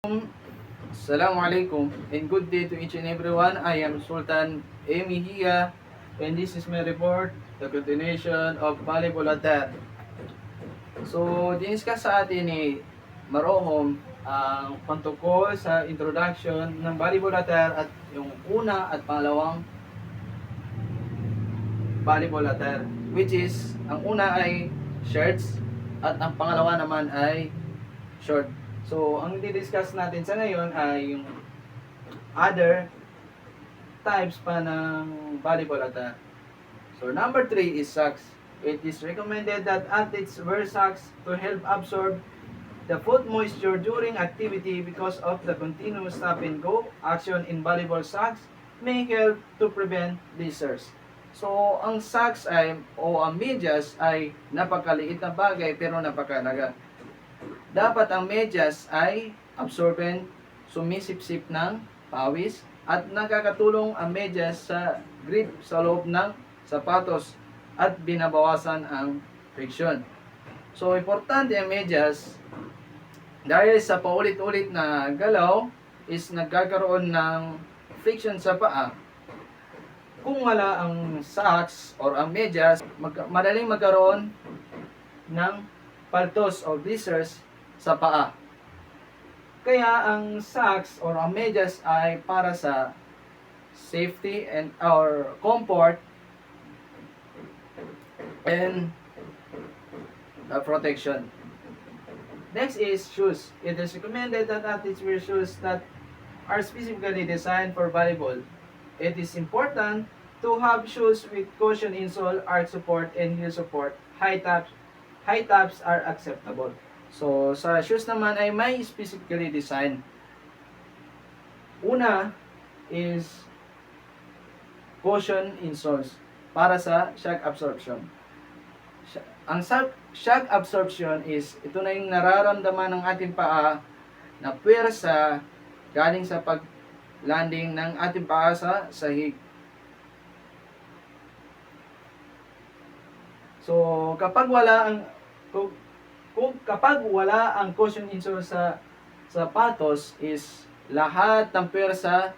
Assalamualaikum and good day to each and everyone. I am Sultan Emihiya and this is my report, the continuation of volleyball attack. So, diniscuss sa atin ni Marohom ang pantungkol sa introduction ng volleyball attire at yung una at pangalawang volleyball attire, which is ang una ay shirts at ang pangalawa naman ay short. So, ang di-discuss natin sa ngayon ay yung other types pa ng volleyball attire. So, number 3 is socks. It is recommended that athletes wear socks to help absorb the foot moisture during activity because of the continuous stop and go action in volleyball. Socks may help to prevent blisters. So, ang socks ay, o ang medyas ay napakaliit na bagay pero napakalaga. Dapat ang medyas ay absorbent, sumisipsip ng pawis, at nakakatulong ang medyas sa grip sa loob ng sapatos at binabawasan ang friction. So, importante ang medyas dahil sa paulit-ulit na galaw is nagkakaroon ng friction sa paa. Kung wala ang socks or ang medyas, madaling magkaroon ng paltos o blisters sa paa. Kaya ang socks or ang medyas ay para sa safety and or comfort and protection. Next is shoes. It is recommended that athletes wear shoes that are specifically designed for volleyball. It is important to have shoes with cushion insole, arch support, and heel support. High tops are acceptable. So, sa shoes naman ay may specifically design. Una is cushion insoles para sa shock absorption. Ang shock absorption is ito na yung nararamdaman ng ating paa na puwersa galing sa pag-landing ng ating paa sa sahig. So, kapag wala ang cushion insole sa sapatos is lahat ng pwersa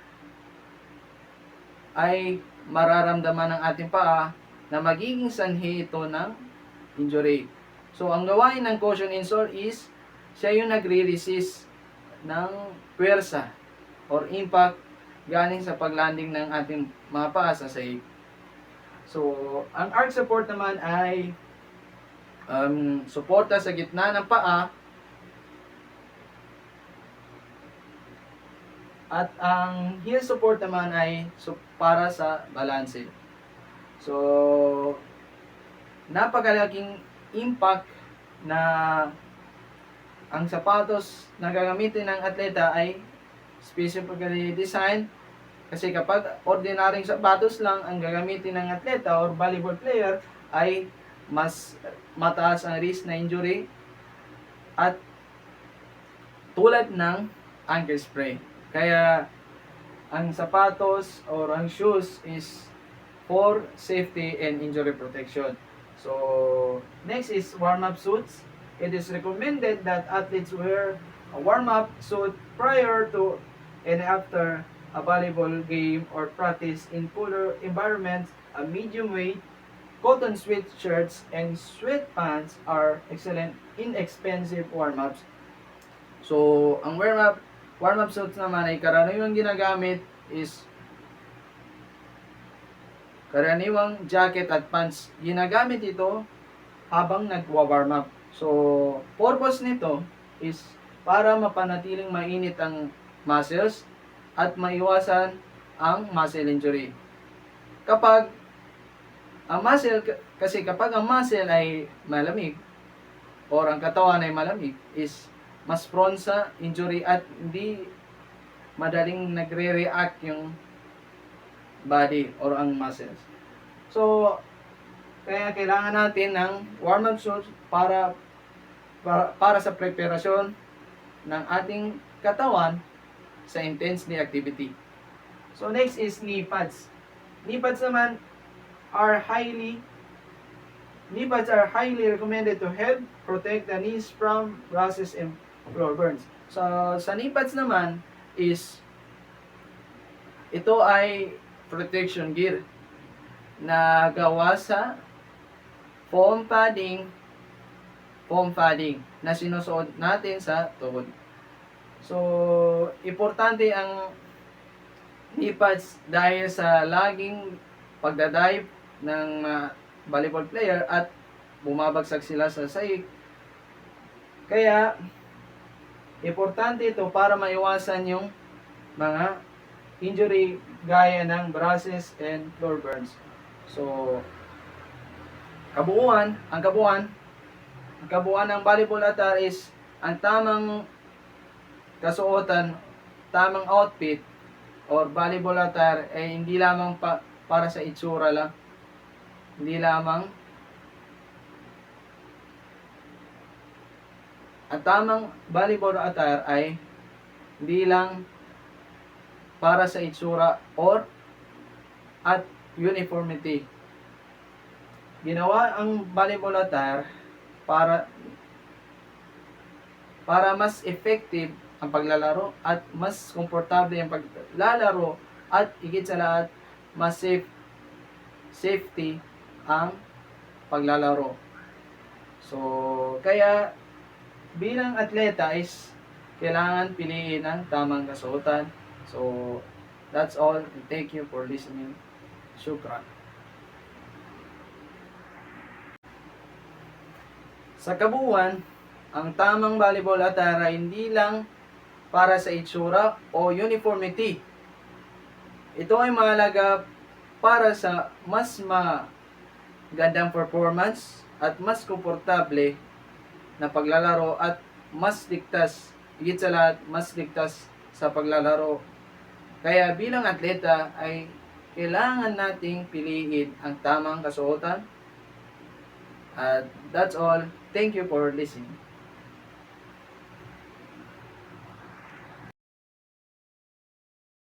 ay mararamdaman ng ating paa na magiging sanhi ito ng injury. So, ang gawain ng cushion insole is siya yung nagre-resist ng pwersa or impact galing sa paglanding ng ating mga paa sa sahig. So, ang arch support naman ay suporta sa gitna ng paa at ang heel support naman ay para sa balanse. So, napakalaking impact na ang sapatos na gagamitin ng atleta ay specifically designed kasi kapag ordinaryong sapatos lang ang gagamitin ng atleta or volleyball player ay mas mataas ang risk na injury at tulad ng ankle spray. Kaya ang sapatos or ang shoes is for safety and injury protection. So, next is warm-up suits. It is recommended that athletes wear a warm-up suit prior to and after a volleyball game or practice in cooler environments. A medium weight cotton sweatshirts and sweatpants are excellent, inexpensive warm-ups. So, ang warm-up suits naman ay karaniwang ginagamit is karaniwang jacket at pants. Ginagamit ito habang nagwa-warm up. So, purpose nito is para mapanatiling mainit ang muscles at maiwasan ang muscle injury. Kapag ang muscle ay malamig or ang katawan ay malamig is mas prone sa injury at hindi madaling nagre-react yung body or ang muscles. So, kaya kailangan natin ng warm-up suits para sa preparasyon ng ating katawan sa intense activity. So, next is knee pads. Knee pads naman are highly recommended to help protect the knees from bruises and floor burns. So, sa knee pads naman is ito ay protection gear na gawa sa foam padding na sinusuot natin sa tuhod. So, importante ang knee pads dahil sa laging pagdadive ng volleyball player at bumabagsak sila sa sahig. Kaya, importante ito para maiwasan yung mga injury gaya ng bruises and floor burns. So, ang kabuuan ng volleyball attire is ang tamang kasuotan, tamang outfit or volleyball attire ay hindi lamang para sa itsura lang. Hindi lamang ang tamang volleyball attire ay hindi lang para sa itsura or at uniformity. Ginawa ang volleyball attire para mas effective ang paglalaro at mas komportable ang paglalaro at higit sa lahat mas safety ang paglalaro. So, kaya bilang atleta is kailangan piliin ang tamang kasuotan. So, that's all. Thank you for listening. Shukran. Sa kabuuan, ang tamang volleyball attire ay hindi lang para sa itsura o uniformity. Ito ay mahalaga para sa mas magandang performance at mas komportable na paglalaro at mas ligtas, higit sa lahat, mas ligtas sa paglalaro. Kaya bilang atleta ay kailangan nating piliin ang tamang kasuotan. At that's all. Thank you for listening.